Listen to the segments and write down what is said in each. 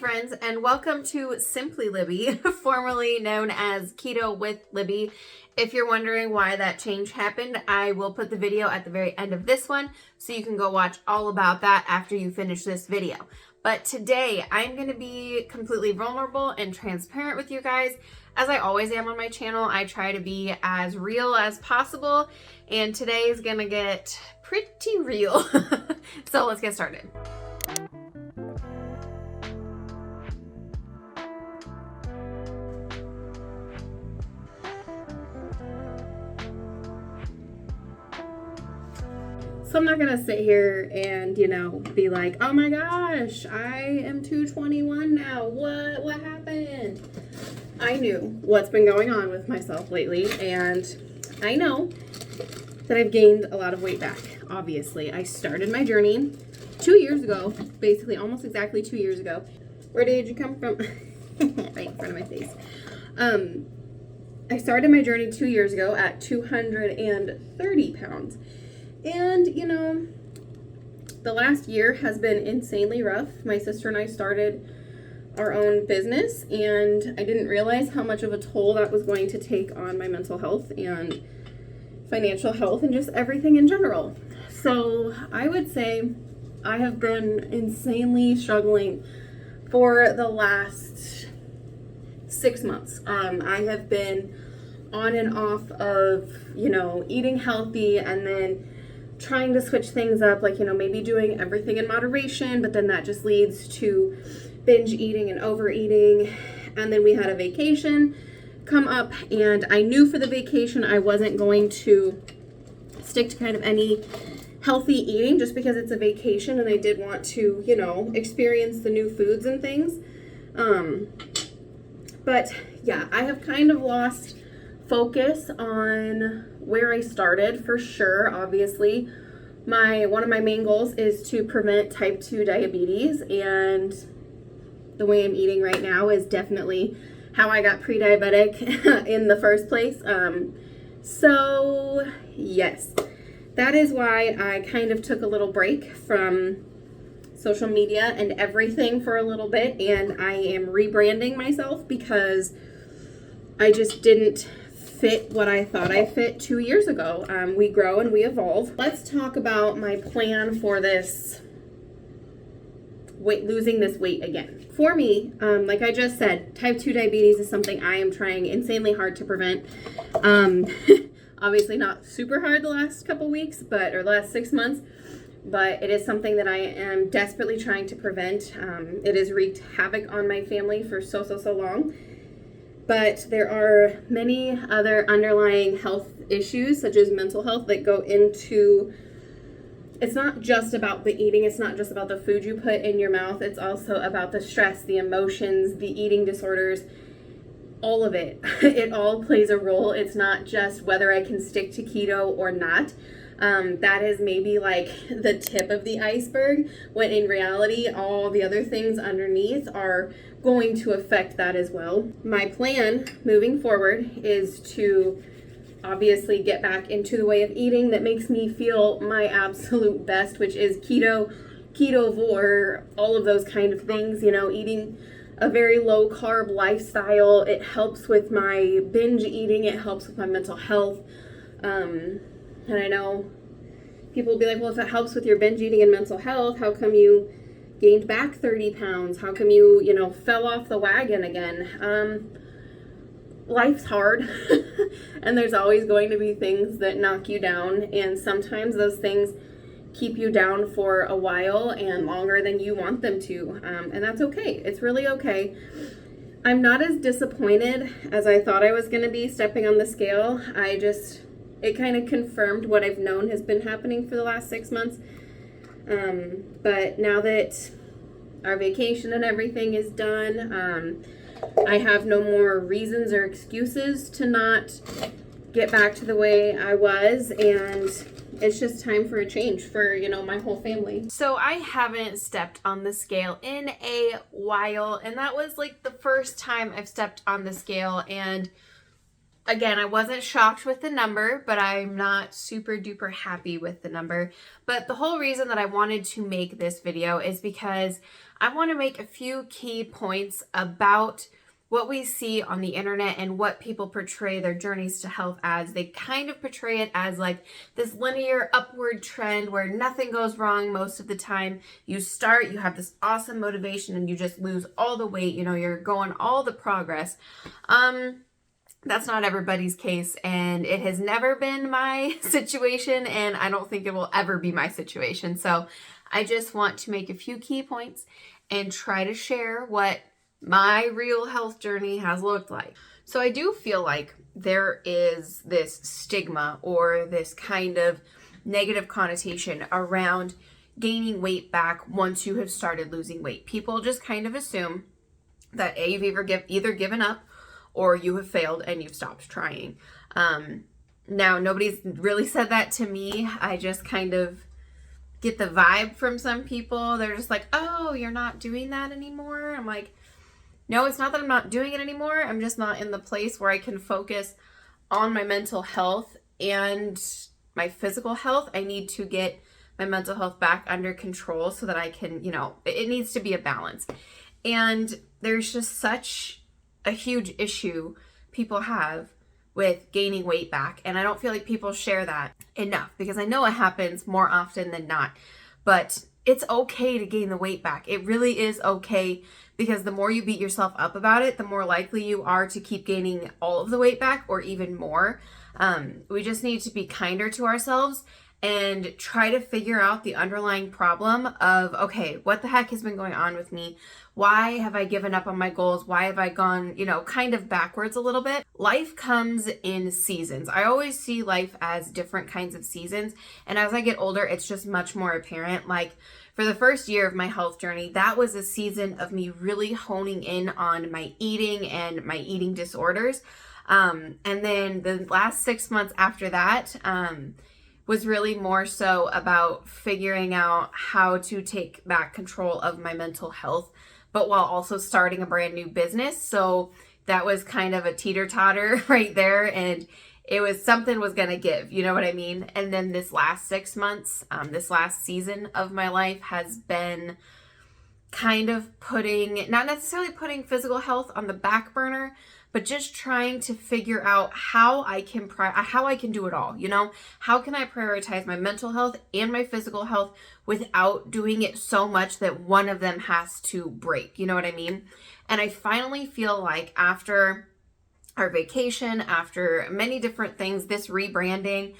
friends, and welcome to Simply Libby, formerly known as Keto with Libby. If you're wondering why that change happened, I will put the video at the very end of this one so you can go watch all about that after you finish this video. But today I'm going to be completely vulnerable and transparent with you guys. As I always am on my channel, I try to be as real as possible, and today is going to get pretty real. So let's get started. So I'm not gonna sit here and, be like, oh my gosh, I am 221 now. What happened? I knew what's been going on with myself lately, and I know that I've gained a lot of weight back. Obviously, I started my journey 2 years ago, basically almost exactly 2 years ago. Where did you come from? Right in front of my face. I started my journey 2 years ago at 230 pounds. And, the last year has been insanely rough. My sister and I started our own business, and I didn't realize how much of a toll that was going to take on my mental health and financial health and just everything in general. So I would say I have been insanely struggling for the last 6 months. I have been on and off of, eating healthy and then trying to switch things up, like, maybe doing everything in moderation, but then that just leads to binge eating and overeating. And then we had a vacation come up, and I knew for the vacation I wasn't going to stick to kind of any healthy eating just because it's a vacation and I did want to, experience the new foods and things. But yeah, I have kind of lost focus on where I started for sure. Obviously, one of my main goals is to prevent type 2 diabetes, and the way I'm eating right now is definitely how I got pre-diabetic in the first place. So yes, that is why I kind of took a little break from social media and everything for a little bit, and I am rebranding myself because I just didn't fit what I thought I fit 2 years ago. We grow and we evolve. Let's talk about my plan for this losing this weight again. For me, like I just said, type 2 diabetes is something I am trying insanely hard to prevent. Obviously not super hard the last couple weeks, or the last 6 months, but it is something that I am desperately trying to prevent. It has wreaked havoc on my family for so long. But there are many other underlying health issues, such as mental health, that go into, it's not just about the eating, it's not just about the food you put in your mouth, it's also about the stress, the emotions, the eating disorders, all of it. It all plays a role. It's not just whether I can stick to keto or not. That is maybe like the tip of the iceberg, when in reality, all the other things underneath are going to affect that as well. My plan moving forward is to obviously get back into the way of eating that makes me feel my absolute best, which is ketovore, all of those kind of things, eating a very low carb lifestyle. It helps with my binge eating, it helps with my mental health. And I know people will be like, well, if it helps with your binge eating and mental health, how come you gained back 30 pounds? How come you, fell off the wagon again? Life's hard, and there's always going to be things that knock you down, and sometimes those things keep you down for a while and longer than you want them to, and that's okay. It's really okay. I'm not as disappointed as I thought I was going to be stepping on the scale. It kind of confirmed what I've known has been happening for the last 6 months. But now that our vacation and everything is done, I have no more reasons or excuses to not get back to the way I was, and it's just time for a change for, my whole family. So I haven't stepped on the scale in a while, and that was like the first time I've stepped on the scale, and Again, I wasn't shocked with the number, but I'm not super duper happy with the number. But the whole reason that I wanted to make this video is because I want to make a few key points about what we see on the internet and what people portray their journeys to health as. They kind of portray it as like this linear upward trend where nothing goes wrong most of the time. You start, you have this awesome motivation, and you just lose all the weight. You know, you're going all the progress. That's not everybody's case, and it has never been my situation, and I don't think it will ever be my situation. So I just want to make a few key points and try to share what my real health journey has looked like. So I do feel like there is this stigma or this kind of negative connotation around gaining weight back once you have started losing weight. People just kind of assume that you've either given up or you have failed and you've stopped trying. Now, nobody's really said that to me. I just kind of get the vibe from some people. They're just like, oh, you're not doing that anymore? I'm like, no, it's not that I'm not doing it anymore. I'm just not in the place where I can focus on my mental health and my physical health. I need to get my mental health back under control so that I can, it needs to be a balance. And there's just such a huge issue people have with gaining weight back, and I don't feel like people share that enough, because I know it happens more often than not. But it's okay to gain the weight back. It really is okay, because the more you beat yourself up about it, the more likely you are to keep gaining all of the weight back or even more. We just need to be kinder to ourselves and try to figure out the underlying problem of, okay, what the heck has been going on with me? Why have I given up on my goals? Why have I gone, kind of backwards a little bit? Life comes in seasons. I always see life as different kinds of seasons. And as I get older, it's just much more apparent. Like for the first year of my health journey, that was a season of me really honing in on my eating and my eating disorders. And then the last 6 months after that, was really more so about figuring out how to take back control of my mental health, but while also starting a brand new business. So that was kind of a teeter-totter right there, and it was something was going to give, you know what I mean? And then this last 6 months, this last season of my life has been kind of not necessarily putting physical health on the back burner, but just trying to figure out how I can do it all. How can I prioritize my mental health and my physical health without doing it so much that one of them has to break? You know what I mean? And I finally feel like after our vacation, after many different things, this rebranding,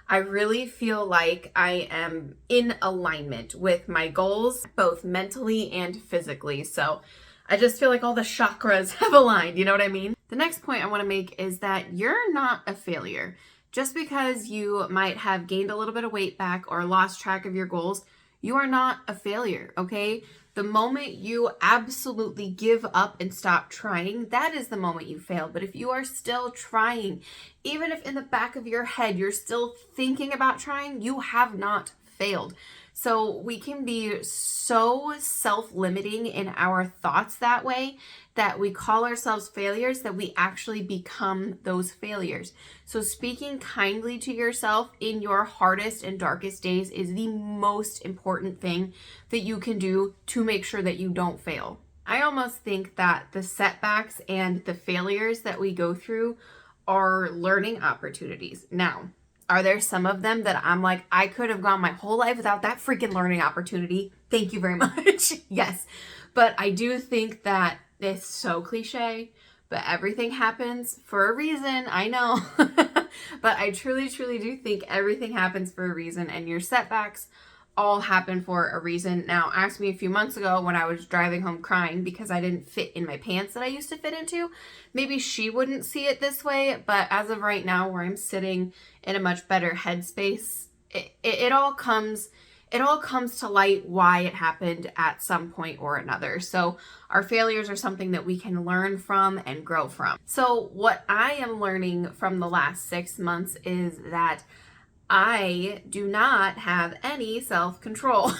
I really feel like I am in alignment with my goals, both mentally and physically. So I just feel like all the chakras have aligned, you know what I mean? The next point I want to make is that you're not a failure. Just because you might have gained a little bit of weight back or lost track of your goals, you are not a failure, okay? The moment you absolutely give up and stop trying, that is the moment you failed. But if you are still trying, even if in the back of your head you're still thinking about trying, you have not failed. So we can be so self-limiting in our thoughts that way that we call ourselves failures, that we actually become those failures. So speaking kindly to yourself in your hardest and darkest days is the most important thing that you can do to make sure that you don't fail. I almost think that the setbacks and the failures that we go through are learning opportunities. Now, are there some of them that I'm like, I could have gone my whole life without that freaking learning opportunity? Thank you very much. Yes. But I do think that it's so cliche, but everything happens for a reason. I know. But I truly, truly do think everything happens for a reason, and your setbacks all happen for a reason. Now, ask me a few months ago when I was driving home crying because I didn't fit in my pants that I used to fit into. Maybe she wouldn't see it this way, but as of right now, where I'm sitting in a much better headspace, it all comes to light why it happened at some point or another. So our failures are something that we can learn from and grow from. So what I am learning from the last 6 months is that I do not have any self-control.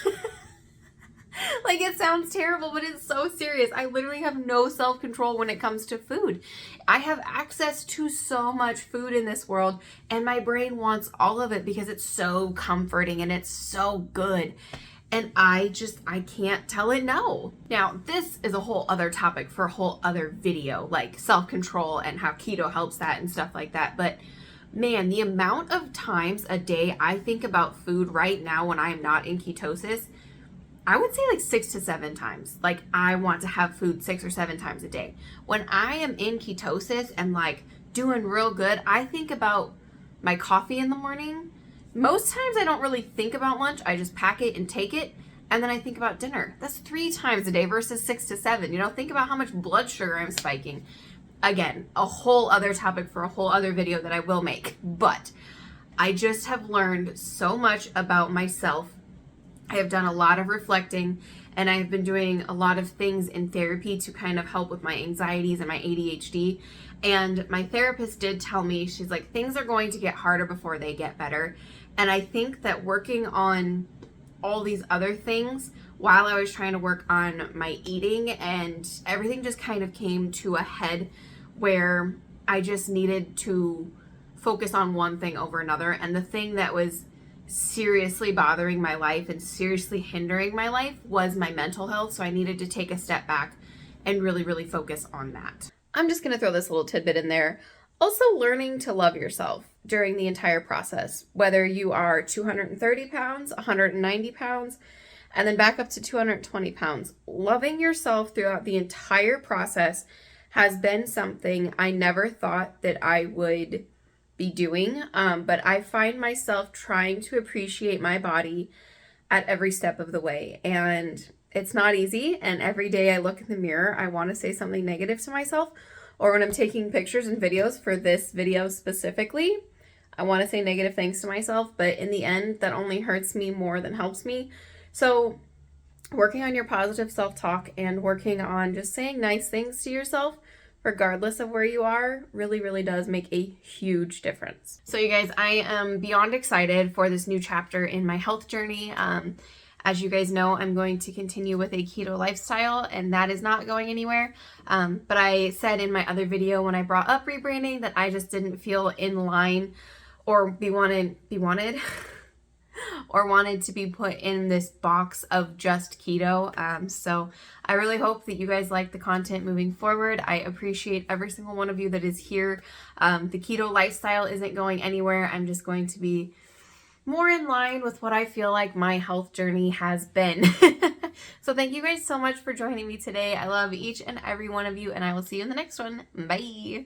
Like, it sounds terrible, but it's so serious. I literally have no self-control when it comes to food. I have access to so much food in this world, and my brain wants all of it because it's so comforting and it's so good. And I can't tell it no. Now, this is a whole other topic for a whole other video, like self-control and how keto helps that and stuff like that. But man, the amount of times a day I think about food right now when I am not in ketosis, I would say like 6 to 7 times. Like, I want to have food 6 or 7 times a day. When I am in ketosis and like doing real good, I think about my coffee in the morning. Most times I don't really think about lunch. I just pack it and take it. And then I think about dinner. That's 3 times a day versus 6 to 7. You know, think about how much blood sugar I'm spiking. Again, a whole other topic for a whole other video that I will make. But I just have learned so much about myself. I have done a lot of reflecting, and I've been doing a lot of things in therapy to kind of help with my anxieties and my ADHD. And my therapist did tell me, she's like, things are going to get harder before they get better. And I think that working on all these other things while I was trying to work on my eating, and everything just kind of came to a head where I just needed to focus on one thing over another. And the thing that was seriously bothering my life and seriously hindering my life was my mental health. So I needed to take a step back and really, really focus on that. I'm just going to throw this little tidbit in there. Also, learning to love yourself during the entire process, whether you are 230 pounds, 190 pounds, and then back up to 220 pounds. Loving yourself throughout the entire process has been something I never thought that I would be doing, but I find myself trying to appreciate my body at every step of the way, and it's not easy. And every day I look in the mirror, I want to say something negative to myself, or when I'm taking pictures and videos for this video specifically, I want to say negative things to myself, but in the end, that only hurts me more than helps me. So working on your positive self-talk and working on just saying nice things to yourself regardless of where you are, really, really does make a huge difference. So you guys, I am beyond excited for this new chapter in my health journey. As you guys know, I'm going to continue with a keto lifestyle, and that is not going anywhere. But I said in my other video when I brought up rebranding that I just didn't feel in line or wanted to be put in this box of just keto. So I really hope that you guys like the content moving forward. I appreciate every single one of you that is here. The keto lifestyle isn't going anywhere. I'm just going to be more in line with what I feel like my health journey has been. So thank you guys so much for joining me today. I love each and every one of you, and I will see you in the next one. Bye.